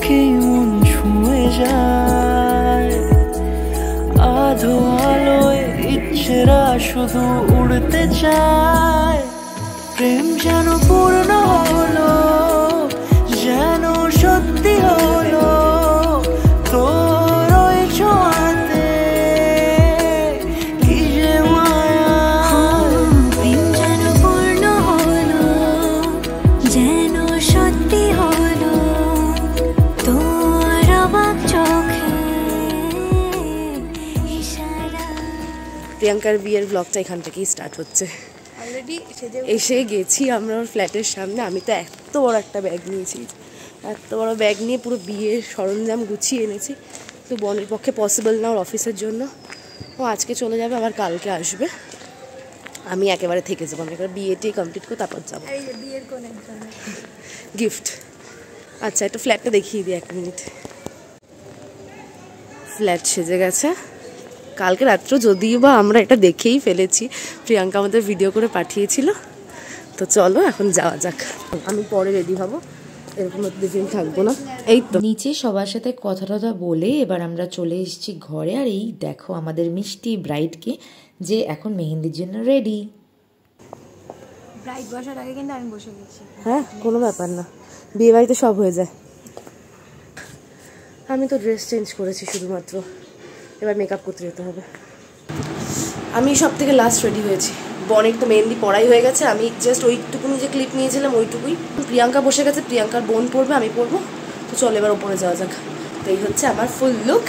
কি মন ছুঁয়ে যায়, আধো আলোয় ইচ্ছেরা শুধু উড়তে চায়। প্রেম যেন পূর্ণ হলো, যেন সত্যি হলো তোর ওই ছোঁয়াতে, কি যে মায়া। প্রেম যেন পূর্ণ হলো, যেন সত্যি হলো তোর অবাক চোখে ইশারা। প্রিয়াঙ্কার বিয়ের ব্লগটা এখান থেকেই স্টার্ট হচ্ছে। এসে গেছি আমরা ওর ফ্ল্যাটের সামনে। আমি তো এত বড় একটা ব্যাগ নিয়েছি, এত বড় ব্যাগ নিয়ে পুরো বিয়ের সরঞ্জাম গুছিয়ে এনেছি। তো বোনের পক্ষে পসিবল না ওর অফিসের জন্য, ও আজকে চলে যাবে আবার কালকে আসবে। আমি একেবারে থেকে যাবো, আমি একেবারে বিয়েটি কমপ্লিট করে তারপর যাবো। গিফট। আচ্ছা একটু ফ্ল্যাটটা দেখিয়ে দিই 1 মিনিট। ফ্ল্যাট সেজে গেছে। কালকে রাত্রে যদিও বা আমরা এটা দেখেই ফেলেছি, প্রিয়াঙ্কা আমাদের ভিডিও করে পাঠিয়েছিল। তো চলো এখন যাওয়া যাক, আমি পরে রেডি হব, এরকম দিন থাকবো না। এই তো নিচে সবার সাথে কথা টথা বলে এবার আমরা চলে এসেছি ঘরে। আর এই দেখো আমাদের মিষ্টি ব্রাইডকে, যে এখন মেহেন্দির জন্য রেডি। ব্রাইড বসার আগে কিন্তু আমি বসে গেছি। হ্যাঁ কোনো ব্যাপার না, বিয়ে বাড়িতে সব হয়ে যায়। আমি তো ড্রেস চেঞ্জ করেছি শুধুমাত্র, এবার মেকআপ করতে যেতে হবে। আমি সব থেকে লাস্ট রেডি হয়েছি। বনের তো মেহেন্দি পড়াই হয়ে গেছে, আমি জাস্ট ওইটুকুনি যে ক্লিপ নিয়েছিলাম ওইটুকুই। প্রিয়াঙ্কা বসে গেছে, প্রিয়াঙ্কার বোন পড়বে, আমি পড়বো। তো চল এবার ওপরে যাওয়া যাক। তো এই হচ্ছে আমার ফুল লুক,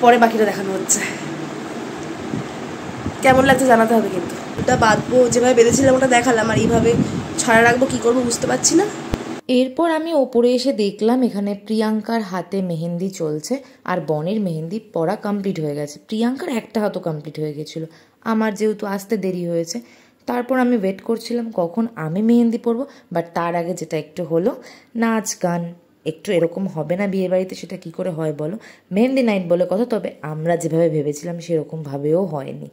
পরে বাকিটা দেখানো হচ্ছে। কেমন লাগছে জানাতে হবে কিন্তু। ওটা বাঁধবো, যেভাবে বেঁধেছিলাম ওটা দেখালাম, আর এইভাবে ছাড়া রাখবো কী করবো বুঝতে পারছি না। এরপর আমি ওপরে এসে দেখলাম এখানে প্রিয়াঙ্কার হাতে মেহেন্দি চলছে, আর বনের মেহেন্দি পরা কমপ্লিট হয়ে গেছে। প্রিয়াঙ্কার একটা হাতও কমপ্লিট হয়ে গেছিলো, আমার যেহেতু আসতে দেরি হয়েছে। তারপর আমি ওয়েট করছিলাম কখন আমি মেহেন্দি পরবো। বাট তার আগে যেটা একটু হলো, নাচ গান একটু এরকম হবে না বিয়ে বাড়িতে, সেটা কি করে হয় বলো। মেহেন্দি নাইট বলে কথা, তবে আমরা যেভাবে ভেবেছিলাম সেরকমভাবেও হয়নি।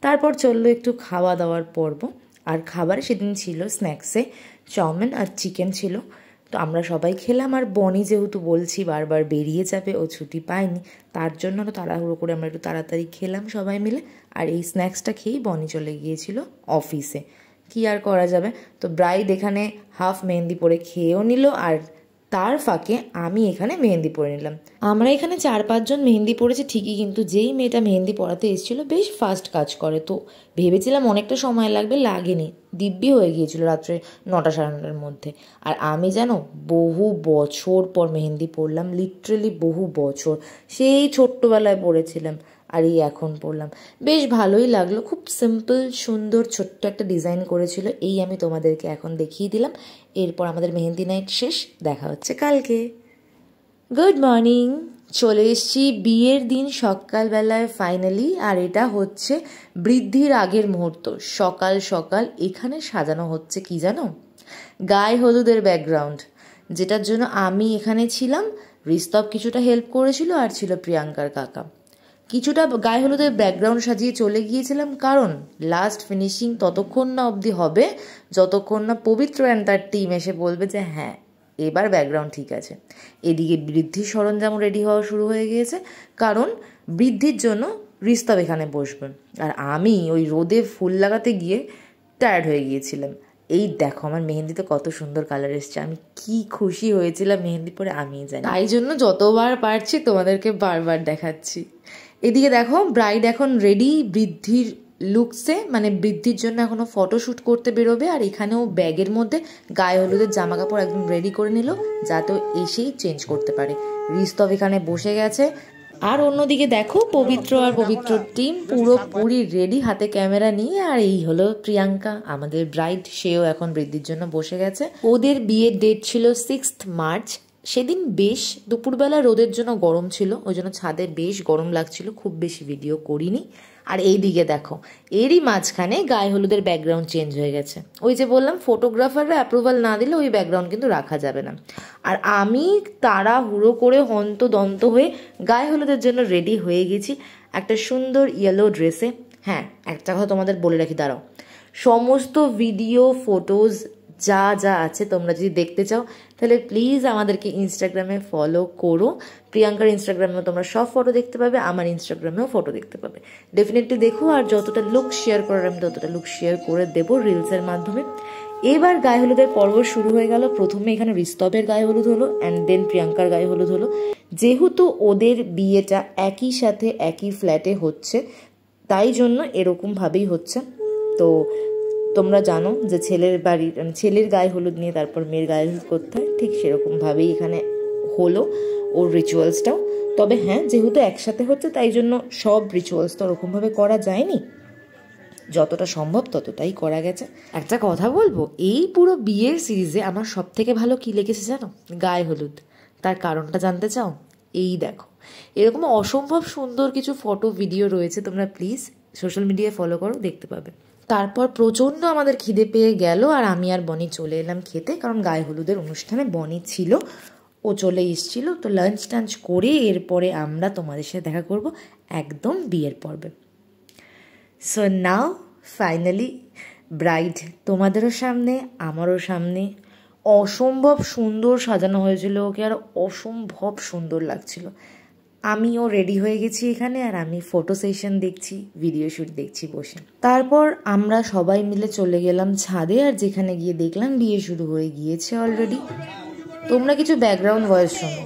তারপর চললো একটু খাওয়া দাওয়ার পর্ব। আর খাবারে সেদিন ছিল স্ন্যাক্সে চাউমিন আর চিকেন ছিল। তো আমরা সবাই খেলাম। আর বনি যেহেতু বলছি বারবার বেরিয়ে যাবে, ও ছুটি পায়নি, তার জন্য তো তাড়াহুড়ো করে আমরা একটু তাড়াতাড়ি খেলাম সবাই মিলে। আর এই স্ন্যাক্সটা খেয়েই বনি চলে গিয়েছিল অফিসে, কি আর করা যাবে। তো ব্রাইড এখানে হাফ মেহেন্দি পরে খেয়েও নিল, আর তার ফাঁকে আমি এখানে মেহেন্দি পরে নিলাম। আমরা এখানে 4-5 জন মেহেন্দি পড়েছি ঠিকই, কিন্তু যেই মেয়েটা মেহেন্দি পড়াতে এসেছিলো বেশ ফাস্ট কাজ করে। তো ভেবেছিলাম অনেকটা সময় লাগবে, লাগেনি, দিব্যি হয়ে গিয়েছিল রাত্রে 9টা সাড়ে 9টার মধ্যে। আর আমি জানো বহু বছর পর মেহেন্দি পরলাম, লিটারেলি বহু বছর, সেই ছোট্টবেলায় পড়েছিলাম আর এই এখন পরলাম। বেশ ভালোই লাগলো, খুব সিম্পল সুন্দর ছোট্ট একটা ডিজাইন করেছিল। এই আমি তোমাদেরকে এখন দেখিয়ে দিলাম। এরপর আমাদের মেহেন্দি নাইট শেষ, দেখা হচ্ছে কালকে। গুড মর্নিং, চলে এসেছি বিয়ের দিন সকালবেলায় ফাইনালি। আর এটা হচ্ছে বৃদ্ধির আগের মুহূর্ত। সকাল সকাল এখানে সাজানো হচ্ছে কি জানো, গায়ে হলুদের ব্যাকগ্রাউন্ড, যেটার জন্য আমি এখানে ছিলাম, রিস্তব কিছুটা হেল্প করেছিল, আর ছিল প্রিয়াঙ্কার কাকা। কিছুটা গায়ে হলুদের ব্যাকগ্রাউন্ড সাজিয়ে চলে গিয়েছিলাম, কারণ লাস্ট ফিনিশিং ততক্ষণ না অবধি হবে যতক্ষণ না পবিত্র অ্যান্ড তার টিম এসে বলবে যে হ্যাঁ এবার ব্যাকগ্রাউন্ড ঠিক আছে। এদিকে বৃদ্ধির সরঞ্জাম রেডি হওয়া শুরু হয়ে গিয়েছে, কারণ বৃদ্ধির জন্য রিস্তব এখানে বসবে। আর আমি ওই রোদে ফুল লাগাতে গিয়ে টায়ার্ড হয়ে গিয়েছিলাম। এই দেখো আমার মেহেন্দিতে কত সুন্দর কালার এসছে, আমি কি খুশি হয়েছিলাম মেহেন্দি পরে আমি জানি। তাই জন্য যতবার পারছি তোমাদেরকে বারবার দেখাচ্ছি। এদিকে দেখো ব্রাইড এখন রেডি বৃদ্ধির লুকসে, মানে বৃদ্ধির জন্য এখনো ফটোশ্যুট করতে বেরোবে। আর এখানেও ব্যাগের মধ্যে গায়ে হলুদের জামা কাপড় একদম রেডি করে নিল, যাতে এসেই চেঞ্জ করতে পারে। রিস্তব এখানে বসে গেছে। আর অন্যদিকে দেখো পবিত্র আর পবিত্র টিম পুরোপুরি রেডি, হাতে ক্যামেরা নিয়ে। আর এই হলো প্রিয়াঙ্কা আমাদের ব্রাইড, সেও এখন বৃদ্ধির জন্য বসে গেছে। ওদের বিয়ের ডেট ছিল 6 মার্চ। সেদিন বেশ দুপুরবেলা রোদের জন্য গরম ছিল, ওই জন্য ছাদে বেশ গরম লাগছিল, খুব বেশি ভিডিও করিনি। আর এই দিকে দেখো এরই মাঝখানে গায়ে হলুদের ব্যাকগ্রাউন্ড চেঞ্জ হয়ে গেছে। ওই যে বললাম ফটোগ্রাফাররা অ্যাপ্রুভাল না দিলে ওই ব্যাকগ্রাউন্ড কিন্তু রাখা যাবে না। আর আমি তাড়াহুড়ো করে হন্তদন্ত হয়ে গায়ে হলুদের জন্য রেডি হয়ে গেছি একটা সুন্দর ইয়েলো ড্রেসে। হ্যাঁ একটা কথা তোমাদের বলে রাখি, দাঁড়াও, সমস্ত ভিডিও ফটোজ যা যা আছে তোমরা যদি দেখতে চাও তাহলে প্লিজ আমাদেরকে ইনস্টাগ্রামে ফলো করো। প্রিয়াঙ্কার ইনস্টাগ্রামেও তোমরা সব ফটো দেখতে পাবে, আমার ইনস্টাগ্রামেও ফটো দেখতে পাবে। ডেফিনেটলি দেখো, আর যতটা লুক শেয়ার করার আমি ততটা লুক শেয়ার করে দেবো রিলসের মাধ্যমে। এবার গায়ে হলুদের পর্ব শুরু হয়ে গেল। প্রথমে এখানে ঋস্তবের গায়ে হলুদ হলো অ্যান্ড দেন প্রিয়াঙ্কার গায়ে হলুদ হলো। যেহেতু ওদের বিয়েটা একই সাথে একই ফ্ল্যাটে হচ্ছে তাই জন্য এরকমভাবেই হচ্ছে। তো তোমরা জানো যে ছেলের গায়ে হলুদ নিয়ে তারপর মেয়ের গায়ে হলুদ করতে হয়, ঠিক সেরকমভাবেই এখানে হলো ওর রিচুয়ালসটাও। তবে হ্যাঁ, যেহেতু একসাথে হচ্ছে তাই জন্য সব রিচুয়ালস তো ওরকমভাবে করা যায়নি, যতটা সম্ভব ততটাই করা গেছে। একটা কথা বলবো, এই পুরো বিয়ের সিরিজে আমার সব থেকে ভালো কি লেগেছে জানো? গায়ে হলুদ। তার কারণটা জানতে চাও? এই দেখো, এরকম অসম্ভব সুন্দর কিছু ফটো ভিডিও রয়েছে, তোমরা প্লিজ সোশ্যাল মিডিয়ায় ফলো করো, দেখতে পাবে। তারপর প্রচণ্ড আমাদের খিদে পেয়ে গেল আর আমি আর বনি চলে এলাম খেতে, কারণ গায়ে হলুদের অনুষ্ঠানে বনি ছিল, ও চলে এসেছিল। তো লাঞ্চ টাঞ্চ করে এরপরে আমরা তোমাদের সাথে দেখা করব একদম বিয়ের পর্বে। সো নাও ফাইনালি ব্রাইড তোমাদেরও সামনে, আমারও সামনে। অসম্ভব সুন্দর সাজানো হয়েছিল ওকে, আর অসম্ভব সুন্দর লাগছিল। আমিও রেডি হয়ে গেছি এখানে, আর আমি ফটো সেশন দেখছি, ভিডিও শ্যুট দেখছি বসে। তারপর আমরা সবাই মিলে চলে গেলাম ছাদে, আর যেখানে গিয়ে দেখলাম বিয়ে শুরু হয়ে গিয়েছে অলরেডি। তোমরা কিছু ব্যাকগ্রাউন্ড ভয়েস শোনো।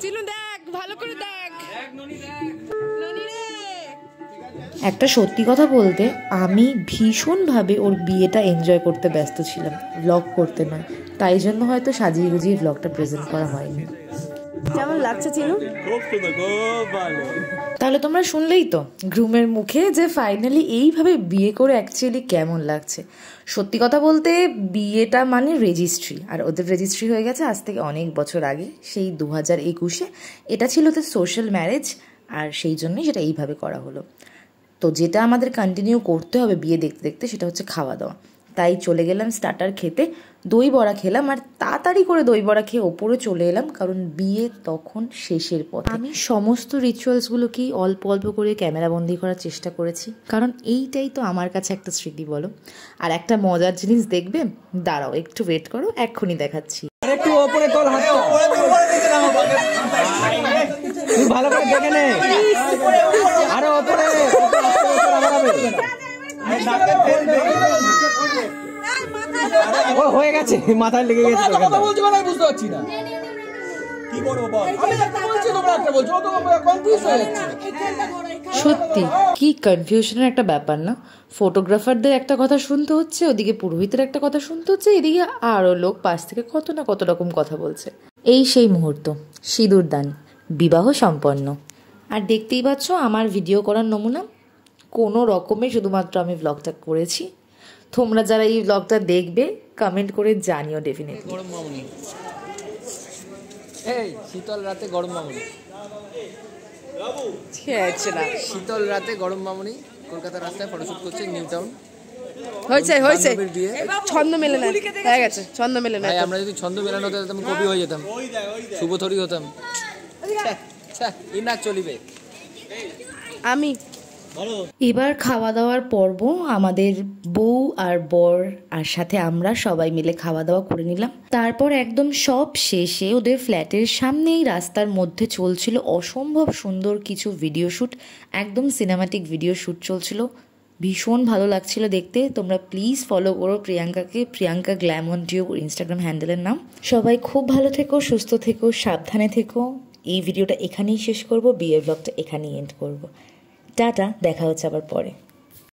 একটা সত্যি কথা বলতে, আমি ভীষণভাবে ওর বিয়েটা এনজয় করতে ব্যস্ত ছিলাম, ব্লগ করতে নয়। তাই জন্য হয়তো সাজিয়ে গুজিয়ে ব্লগটা প্রেজেন্ট করা হয়নি। কেমন লাগছে চিনু? তাহলে তোমরা শুনলেই তো গ্রুমের মুখে যে ফাইনালি এইভাবে বিয়ে করে অ্যাকচুয়ালি কেমন লাগছে। সত্যি কথা বলতে বিয়েটা মানে রেজিস্ট্রি, আর ওদের রেজিস্ট্রি হয়ে গেছে আজ থেকে অনেক বছর আগে, সেই 2021-এ। এটা ছিল ওদের সোশ্যাল ম্যারেজ, আর সেই জন্যই সেটা এইভাবে করা হলো। তো যেটা আমাদের কন্টিনিউ করতে হবে বিয়ে দেখতে দেখতে সেটা হচ্ছে খাওয়া দাওয়া। তাই চলে গেলাম স্টার্টার খেতে, দই বড়া খেলাম, আর তাড়াতাড়ি করে দই বড়া খেয়ে ওপরে চলে এলাম, কারণ বিয়ে তখন শেষের পথে। আমি সমস্ত রিচুয়ালসগুলোকেই অল্প অল্প করে ক্যামেরাবন্দি করার চেষ্টা করেছি, কারণ এইটাই তো আমার কাছে একটা স্মৃতি বলো। আর একটা মজার জিনিস দেখবে, দাঁড়াও একটু ওয়েট করো, এক্ষুনি দেখাচ্ছি। একটু ওপরে তোল হাতটা, তুই ভালো করে দেখে নে, আরে ওপরে হয়ে গেছে, মাথায় লেগে গেছে। কথা বলছি মানে বুঝতে পারছি না কি করবো বল, আমি একটা বলছি তোমরা একটা বলছো, তো কনফিউজ হয়ে যাচ্ছে। সত্যি কি কনফিউশনের একটা ব্যাপার না? ফটোগ্রাফারদের একটা কথা শুনতে হচ্ছে, ওদিকে পুরোহিতের একটা কথা শুনতে হচ্ছে, এদিকে আরও লোক পাশ থেকে কত না কত রকম কথা বলছে। এই সেই মুহূর্ত, সিঁদুরদান, বিবাহ সম্পন্ন। আর দেখতেই পাচ্ছ আমার ভিডিও করার নমুনা, কোনো রকমে শুধুমাত্র আমি ব্লগটা করেছি। তোমরা যারা এই ব্লগটা দেখবে কমেন্ট করে জানিও ডেফিনেটলি। গরম মামুনি, এই শীতল রাতে গরম মামুনি, শীতল রাতে গরম মামুনি কলকাতার রাস্তায় ফটোশুট করছে, নিউ টাউন। হয়েছে ছন্দ মেলে না, হয়ে গেছে ছন্দ মেলে না। আমরা যদি ছন্দ মেলানো হতো তাহলে কবি হয়ে যেতাম, শুভথরি হতাম। ইনা চলিবে। আমি এবার খাওয়া দাওয়ার পর্ব, আমাদের বউ আর বর আর সাথে আমরা সবাই মিলে খাওয়া দাওয়া করে নিলাম। তারপর একদম সব শেষে ওদের ফ্ল্যাটের সামনেই রাস্তার মধ্যে চলছিল অসম্ভব সুন্দর কিছু ভিডিও শ্যুট, একদম সিনেমাটিক ভিডিও শ্যুট চলছিল। ভীষণ ভালো লাগছিল দেখতে। তোমরা প্লিজ ফলো করো প্রিয়াঙ্কাকে, Priyanka glam on tube Instagram হ্যান্ডেলের নাম। সবাই খুব ভালো থেকো, সুস্থ থেকো, সাবধানে থেকো। এই ভিডিওটা এখানেই শেষ করব, বিয়ের ব্লগটা এখানেই এন্ড করব। টাটা, দেখা হচ্ছে আবার পরে।